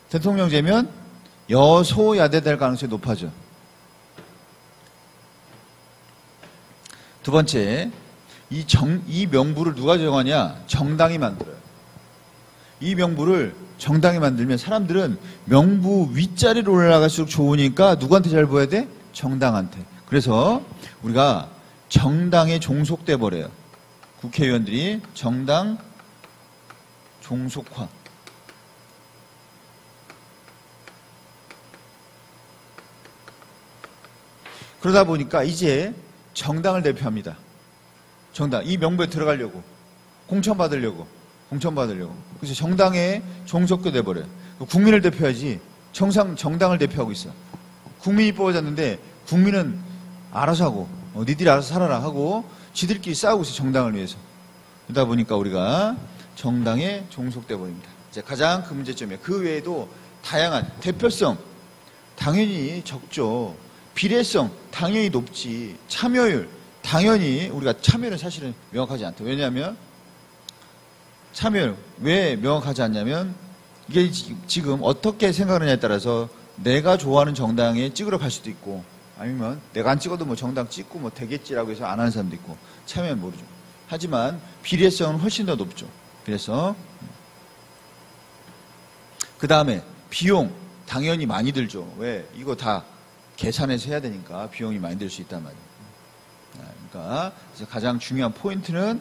대통령제면 여소야대 될 가능성이 높아져. 두 번째, 이 명부를 누가 정하냐? 정당이 만들어요. 이 명부를 정당이 만들면 사람들은 명부 윗자리로 올라갈수록 좋으니까 누구한테 잘 보여야 돼? 정당한테. 그래서 우리가 정당에 종속돼 버려요. 국회의원들이 정당 종속화. 그러다 보니까 이제 정당을 대표합니다. 정당. 이 명부에 들어가려고. 공천받으려고. 그래서 정당에 종속돼 돼버려요. 국민을 대표하지 정당을 대표하고 있어. 국민이 뽑아졌는데 국민은 알아서 하고 니들이 알아서 살아라 하고 지들끼리 싸우고 있어. 정당을 위해서. 그러다 보니까 우리가 정당에 종속돼 버립니다. 이제 가장 큰 문제점이에요. 그 외에도 다양한 대표성 당연히 적죠. 비례성 당연히 높지. 참여율 당연히 우리가 참여율은 사실은 명확하지 않다. 왜냐하면 참여율 왜 명확하지 않냐면 이게 지금 어떻게 생각하느냐에 따라서 내가 좋아하는 정당에 찍으러 갈 수도 있고 아니면 내가 안 찍어도 뭐 정당 찍고 뭐 되겠지라고 해서 안 하는 사람도 있고 참여는 모르죠. 하지만 비례성은 훨씬 더 높죠. 비례성. 그 다음에 비용 당연히 많이 들죠. 왜? 이거 다 계산해서 해야 되니까 비용이 많이 들 수 있단 말이에요. 그러니까 가장 중요한 포인트는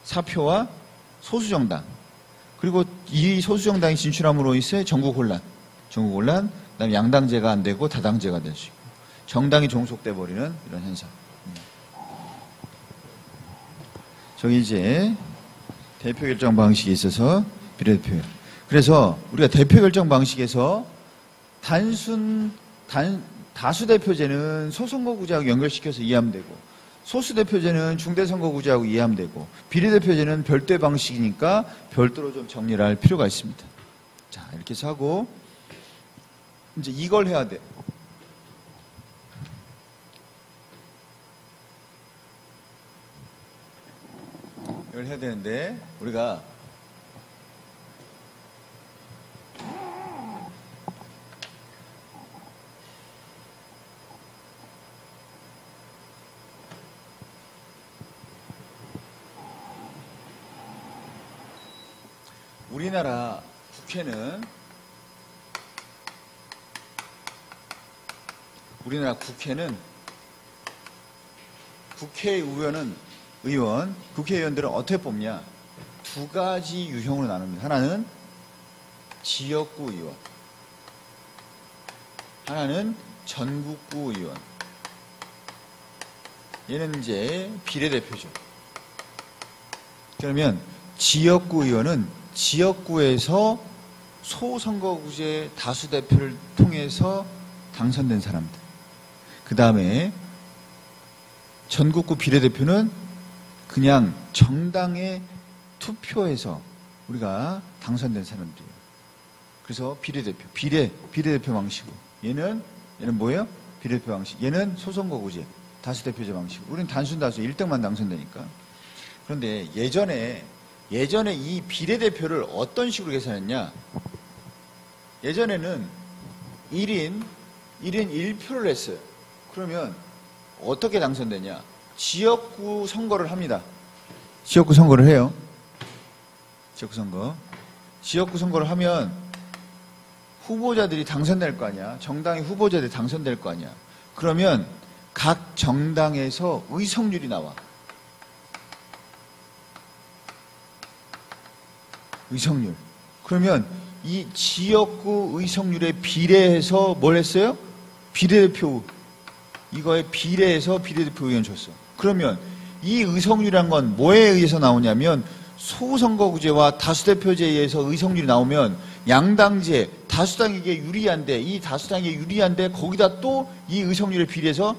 사표와 소수정당. 그리고 이 소수정당이 진출함으로 인해 전국 혼란. 그다음에 양당제가 안 되고 다당제가 될 수 있고 정당이 종속돼 버리는 이런 현상. 저기 이제 대표 결정 방식에 있어서 비례대표. 그래서 우리가 대표 결정 방식에서 다수대표제는 소선거구제하고 연결시켜서 이해하면 되고 소수대표제는 중대선거구제하고 이해하면 되고 비례대표제는 별도의 방식이니까 별도로 좀 정리를 할 필요가 있습니다. 자, 이렇게 해서 하고 이제 이걸 해야 돼. 이걸 해야 되는데 우리가 우리나라 국회는 국회의원들은 어떻게 뽑냐? 두 가지 유형으로 나눕니다. 하나는 지역구 의원, 하나는 전국구 의원. 얘는 이제 비례대표죠. 그러면 지역구 의원은 지역구에서 소선거구제 다수대표를 통해서 당선된 사람들. 그 다음에 전국구 비례대표는 그냥 정당의 투표에서 우리가 당선된 사람들이에요. 그래서 비례대표 방식으로. 얘는 뭐예요? 비례대표 방식. 얘는 소선거구제 다수대표제 방식. 우리는 단순다수 1등만 당선되니까. 그런데 예전에 이 비례대표를 어떤 식으로 계산했냐? 예전에는 1인 1표를 했어요. 그러면 어떻게 당선되냐? 지역구 선거를 합니다. 지역구 선거를 해요. 지역구 선거를 하면 후보자들이 당선될 거 아니야. 정당의 후보자들이 당선될 거 아니야. 그러면 각 정당에서 의석률이 나와. 의석률. 그러면 이 지역구 의석률에 비례해서 뭘 했어요? 비례대표, 이거에 비례해서 비례대표 의원 줬어. 그러면 이 의석률이란 건 뭐에 의해서 나오냐면 소선거구제와 다수대표제에 의해서 의석률이 나오면 양당제, 다수당에게 유리한데, 이 다수당에게 유리한데 거기다 또 이 의석률에 비례해서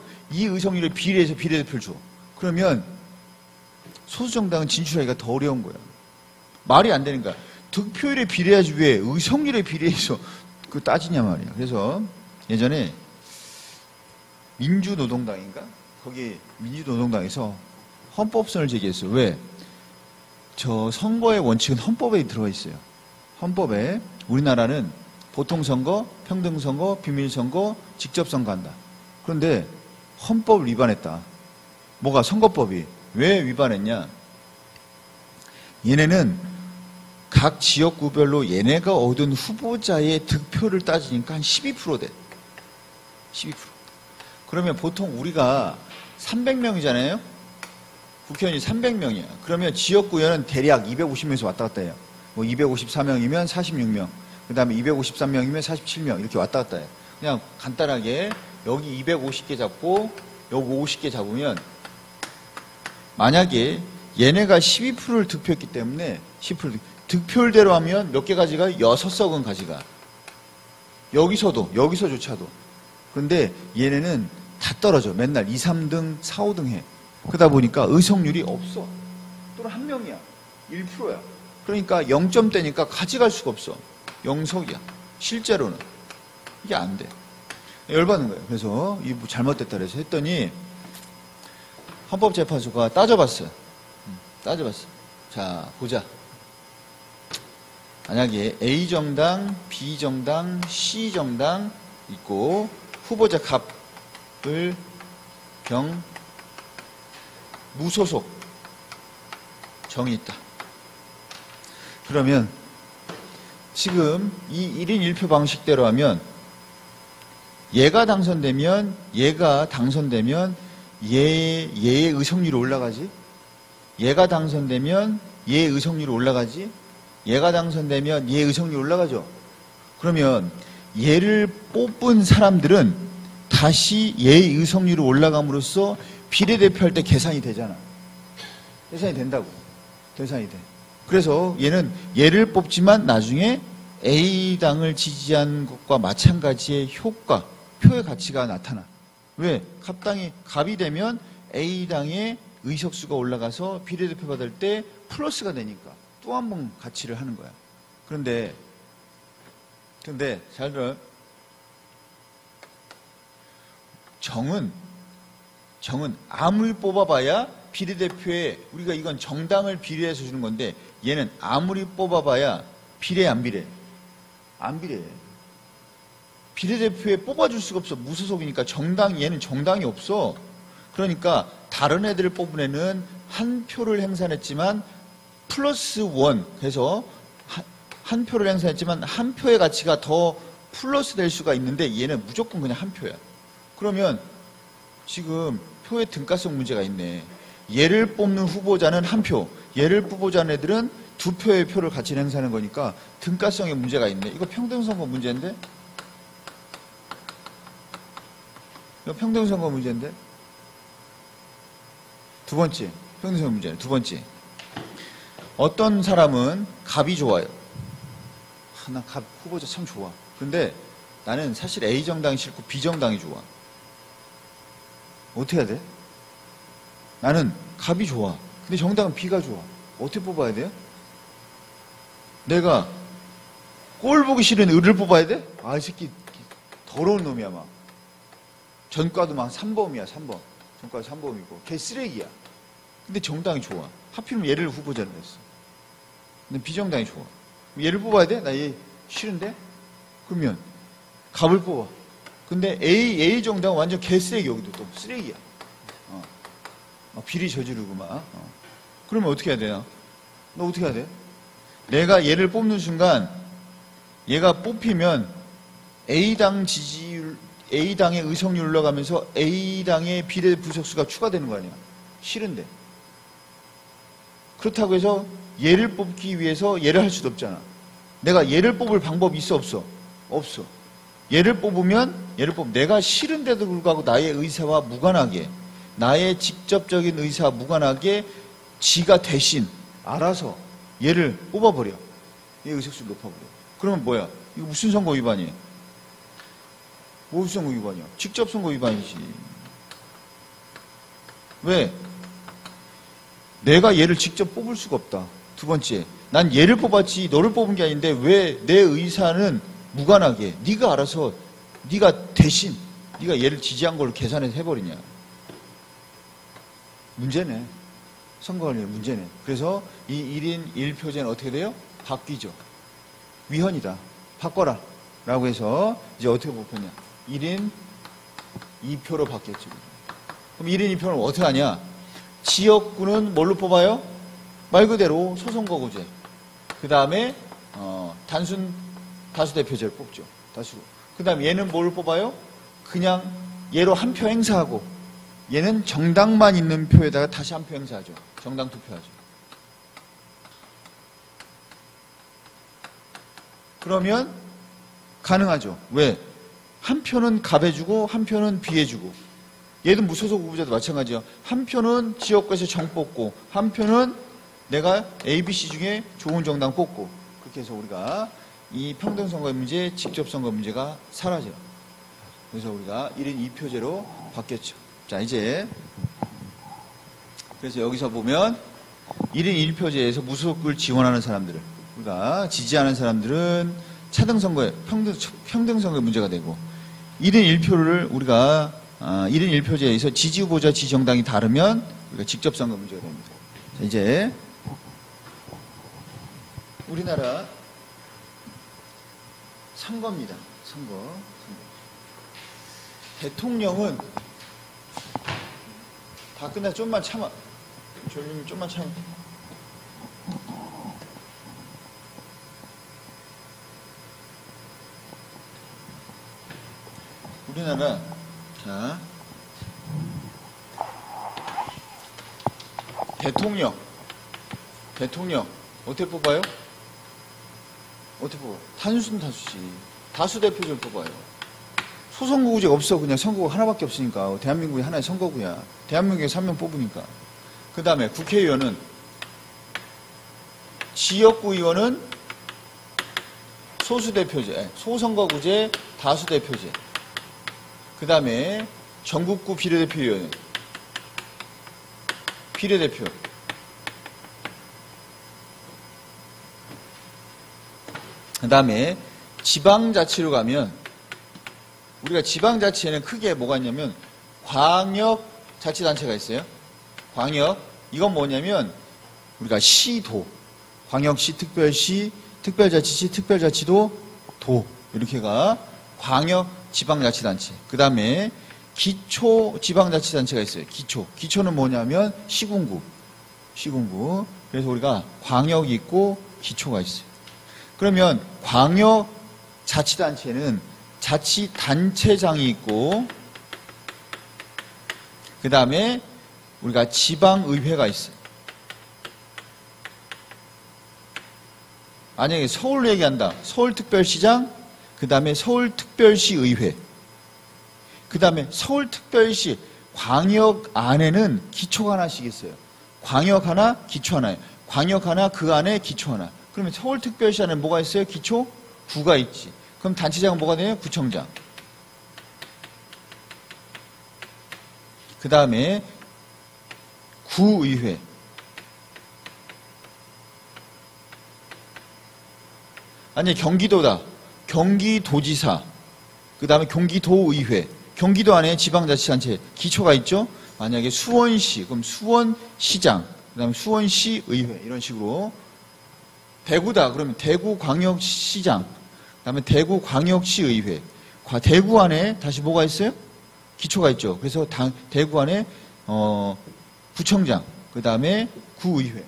비례대표를 줘. 그러면 소수정당은 진출하기가 더 어려운 거야. 말이 안 되는 거야. 득표율에 비례하지 왜 의석률에 비례해서 그 따지냐 말이야. 그래서 예전에 민주노동당인가? 거기 민주노동당에서 헌법선을 제기했어. 왜? 저 선거의 원칙은 헌법에 들어가 있어요. 헌법에 우리나라는 보통선거, 평등선거, 비밀선거, 직접선거 한다. 그런데 헌법을 위반했다. 뭐가? 선거법이. 왜 위반했냐? 얘네는 각 지역구별로 얘네가 얻은 후보자의 득표를 따지니까 한 12% 돼. 12%. 그러면 보통 우리가 300명이잖아요? 국회의원이 300명이야. 그러면 지역구에는 대략 250명에서 왔다 갔다 해요. 뭐 254명이면 46명, 그 다음에 253명이면 47명 이렇게 왔다 갔다 해요. 그냥 간단하게 여기 250개 잡고 여기 50개 잡으면 만약에 얘네가 12%를 득표했기 때문에 10% 득표율대로 하면 몇 개 가지가? 6석은 가지가. 여기서조차도. 그런데 얘네는 다 떨어져. 맨날 2, 3등, 4, 5등 해. 그러다 보니까 의석률이 없어. 또는 한 명이야. 1%야. 그러니까 0점대니까 가져갈 수가 없어. 0석이야. 실제로는. 이게 안 돼. 열받는 거예요. 그래서 이 잘못됐다 그래서 했더니 헌법재판소가 따져봤어요. 따져봤어. 자, 보자. 만약에 A정당, B정당, C정당 있고 후보자 값을 무소속 정이 있다. 그러면 지금 이 1인 1표 방식대로 하면 얘가 당선되면 얘의 의석률이 올라가지. 얘가 당선되면 얘의 의석률이 올라가지. 얘가 당선되면 얘의 의석률이 올라가죠. 그러면 얘를 뽑은 사람들은 다시 얘의 의석률이 올라감으로써 비례대표 할 때 계산이 되잖아. 계산이 된다고. 계산이 돼. 그래서 얘를 뽑지만 나중에 A당을 지지한 것과 마찬가지의 효과, 표의 가치가 나타나. 왜? 갑이 되면 A당의 의석수가 올라가서 비례대표 받을 때 플러스가 되니까 또 한 번 가치를 하는 거야. 그런데 잘 들어요. 정은 아무리 뽑아봐야 비례대표에 우리가 이건 정당을 비례해서 주는 건데 얘는 아무리 뽑아봐야 비례 안 비례? 안 비례. 비례대표에 뽑아줄 수가 없어. 무소속이니까 얘는 정당이 없어. 그러니까 다른 애들을 뽑은 애는 한 표를 행사했지만 플러스 원 해서 한 표를 행사했지만 한 표의 가치가 더 플러스 될 수가 있는데 얘는 무조건 그냥 한 표야. 그러면 지금 표의 등가성 문제가 있네. 얘를 뽑는 후보자는 한 표, 얘를 뽑고자 하는 애들은 두 표의 표를 같이 행사하는 거니까 등가성에 문제가 있네. 이거 평등선거 문제인데? 이거 평등선거 문제인데? 두 번째, 평등선거 문제네. 두 번째. 어떤 사람은 갑이 좋아요. 나 갑 후보자 참 좋아. 근데 나는 사실 A정당이 싫고 B정당이 좋아. 어떻게 해야 돼? 나는 갑이 좋아. 근데 정당은 B가 좋아. 어떻게 뽑아야 돼요? 내가 꼴 보기 싫은 을을 뽑아야 돼? 아, 이 새끼 더러운 놈이야 막. 전과도 막 3범이야 3범. 전과도 3범이고 걔 쓰레기야. 근데 정당이 좋아. 하필이면 얘를 후보자로 했어. 근데 B정당이 좋아. 얘를 뽑아야 돼? 나 얘 싫은데? 그러면 갑을 뽑아. 근데 A정당은 완전 개쓰레기. 여기도 또 쓰레기야. 비리 저지르고 막. 그러면 어떻게 해야 돼요? 너 어떻게 해야 돼? 내가 얘를 뽑는 순간 얘가 뽑히면 A당의 의석률 올라가면서 A당의 비례 부석수가 추가되는 거 아니야. 싫은데. 그렇다고 해서 얘를 뽑기 위해서 얘를 할 수도 없잖아. 내가 얘를 뽑을 방법이 있어 없어? 없어. 얘를 뽑으면 내가 싫은데도 불구하고 나의 의사와 무관하게, 나의 직접적인 의사와 무관하게 지가 대신 알아서 얘를 뽑아버려. 얘 의석수를 높아버려. 그러면 뭐야? 이거 무슨 선거 위반이에요? 무슨 선거 위반이야? 직접 선거 위반이지. 왜? 내가 얘를 직접 뽑을 수가 없다. 두 번째, 난 얘를 뽑았지 너를 뽑은 게 아닌데 왜 내 의사는 무관하게 네가 알아서 네가 대신 네가 얘를 지지한 걸로 계산해서 해버리냐. 문제네. 선거관리의 문제네. 그래서 이 1인 1표제는 어떻게 돼요? 바뀌죠. 위헌이다. 바꿔라. 라고 해서 이제 어떻게 뽑혔냐. 1인 2표로 바뀌었죠. 그럼 1인 2표는 어떻게 하냐. 지역구는 뭘로 뽑아요? 말 그대로 소선거구제. 그 다음에 단순 다수대표제를 뽑죠. 다수. 그 다음에 얘는 뭘 뽑아요? 그냥 얘로 한 표 행사하고 얘는 정당만 있는 표에다가 다시 한 표 행사하죠. 정당 투표하죠. 그러면 가능하죠. 왜? 한 표는 갑해주고 한 표는 비해주고. 얘도 무소속 후보자도 마찬가지야. 한 표는 지역구에서 정 뽑고 한 표는 내가 A, B, C 중에 좋은 정당 뽑고. 그렇게 해서 우리가 이 평등선거 문제, 직접선거 문제가 사라져요. 그래서 우리가 1인 2표제로 바뀌었죠. 자, 이제 그래서 여기서 보면 1인 1표제에서 무소속을 지원하는 사람들을 우리가 지지하는 사람들은 차등선거에 평등선거의 문제가 되고 1인 1표를 우리가 1인 1표제에서 지지 후보자 지정당이 다르면 우리가 직접선거 문제가 됩니다. 자, 이제 우리나라 선거입니다. 선거. 대통령은 다 끝나 좀만 참아. 조용히 좀만 참아. 우리나라 자 대통령 어떻게 뽑아요? 어떻게 뽑아? 단순 다수지. 다수 대표를 뽑아요. 소선거구제가 없어. 그냥 선거구 하나밖에 없으니까. 대한민국이 하나의 선거구야. 대한민국에서 3명 뽑으니까. 그 다음에 국회의원은 지역구 의원은 소수대표제, 소선거구제, 다수대표제. 그 다음에 전국구 비례대표위원회, 비례대표. 그 다음에 지방자치로 가면 우리가 지방자치에는 크게 뭐가 있냐면 광역자치단체가 있어요. 광역. 이건 뭐냐면 우리가 시도, 광역시, 특별시, 특별자치시, 특별자치도, 도 이렇게가 광역 지방자치단체. 그 다음에 기초 지방자치단체가 있어요. 기초는 뭐냐면 시군구. 그래서 우리가 광역이 있고 기초가 있어요. 그러면 광역자치단체는 자치단체장이 있고 그 다음에 우리가 지방의회가 있어요. 만약에 서울로 얘기한다. 서울특별시장, 그 다음에 서울특별시의회, 그 다음에 서울특별시 광역 안에는 기초가 하나씩 있어요. 광역 하나, 기초 하나예요. 광역 하나, 그 안에 기초 하나. 그러면 서울특별시 안에 뭐가 있어요? 기초? 구가 있지. 그럼 단체장은 뭐가 돼요? 구청장. 그 다음에 구의회. 아니 경기도다. 경기도지사. 그 다음에 경기도의회. 경기도 안에 지방자치단체 기초가 있죠. 만약에 수원시, 그럼 수원시장. 그 다음에 수원시의회. 이런 식으로. 대구다. 그러면 대구광역시장. 그 다음에 대구광역시의회. 대구 안에 다시 뭐가 있어요? 기초가 있죠. 그래서 대구 안에 구청장. 그 다음에 구의회.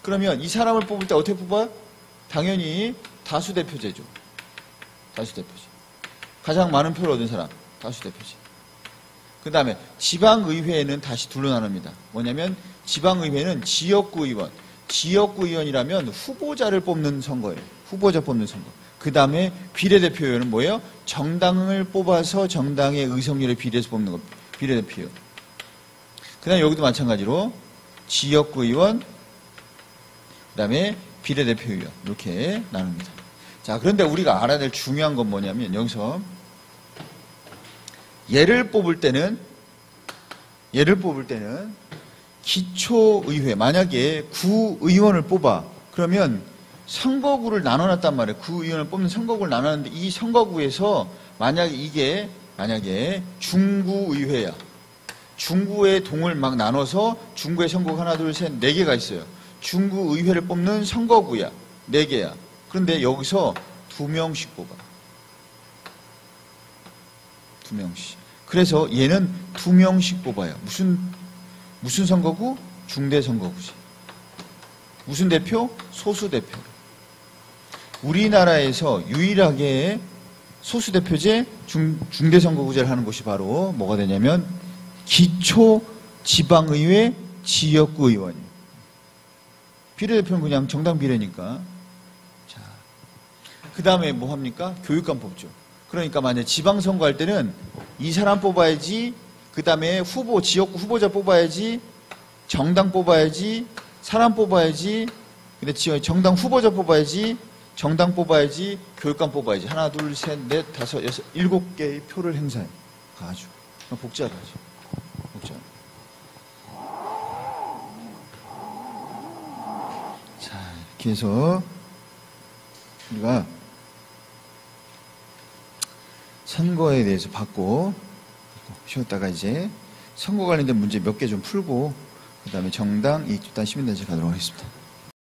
그러면 이 사람을 뽑을 때 어떻게 뽑아요? 당연히 다수대표제죠. 다수대표제. 가장 많은 표를 얻은 사람. 다수대표제. 그 다음에 지방의회는 다시 둘로 나눕니다. 뭐냐면 지방의회는 지역구 의원. 지역구 의원이라면 후보자를 뽑는 선거예요. 후보자 뽑는 선거. 그 다음에 비례대표 의원은 뭐예요? 정당을 뽑아서 정당의 의석률에 비례해서 뽑는 거. 비례대표 의원. 그 다음에 여기도 마찬가지로 지역구 의원, 그 다음에 비례대표 의원. 이렇게 나눕니다. 자, 그런데 우리가 알아야 될 중요한 건 뭐냐면 여기서 얘를 뽑을 때는 기초의회, 만약에 구의원을 뽑아. 그러면 선거구를 나눠놨단 말이에요. 구의원을 뽑는 선거구를 나눠놨는데 이 선거구에서 만약에 중구의회야. 중구의 동을 막 나눠서 중구의 선거구 하나, 둘, 셋, 네 개가 있어요. 중구의회를 뽑는 선거구야. 네 개야. 그런데 여기서 2명씩 뽑아. 2명씩. 그래서 얘는 2명씩 뽑아요. 무슨 선거구? 중대선거구지. 무슨 대표? 소수대표. 우리나라에서 유일하게 소수대표제, 중대선거구제를 하는 곳이 바로 뭐가 되냐면 기초지방의회 지역구 의원이에요. 비례대표는 그냥 정당 비례니까. 자, 그 다음에 뭐 합니까? 교육감 뽑죠. 그러니까 만약에 지방선거 할 때는 이 사람 뽑아야지, 그 다음에 지역구 후보자 뽑아야지, 정당 뽑아야지, 사람 뽑아야지, 근데 정당 후보자 뽑아야지, 정당 뽑아야지, 교육감 뽑아야지. 하나, 둘, 셋, 넷, 다섯, 여섯, 7개의 표를 행사해. 아주 복잡하죠. 복잡. 자, 이렇게 해서 우리가 선거에 대해서 받고 쉬었다가 이제 선거 관련된 문제 몇 개 좀 풀고 그 다음에 정당, 이익집단, 시민단체 가도록 하겠습니다.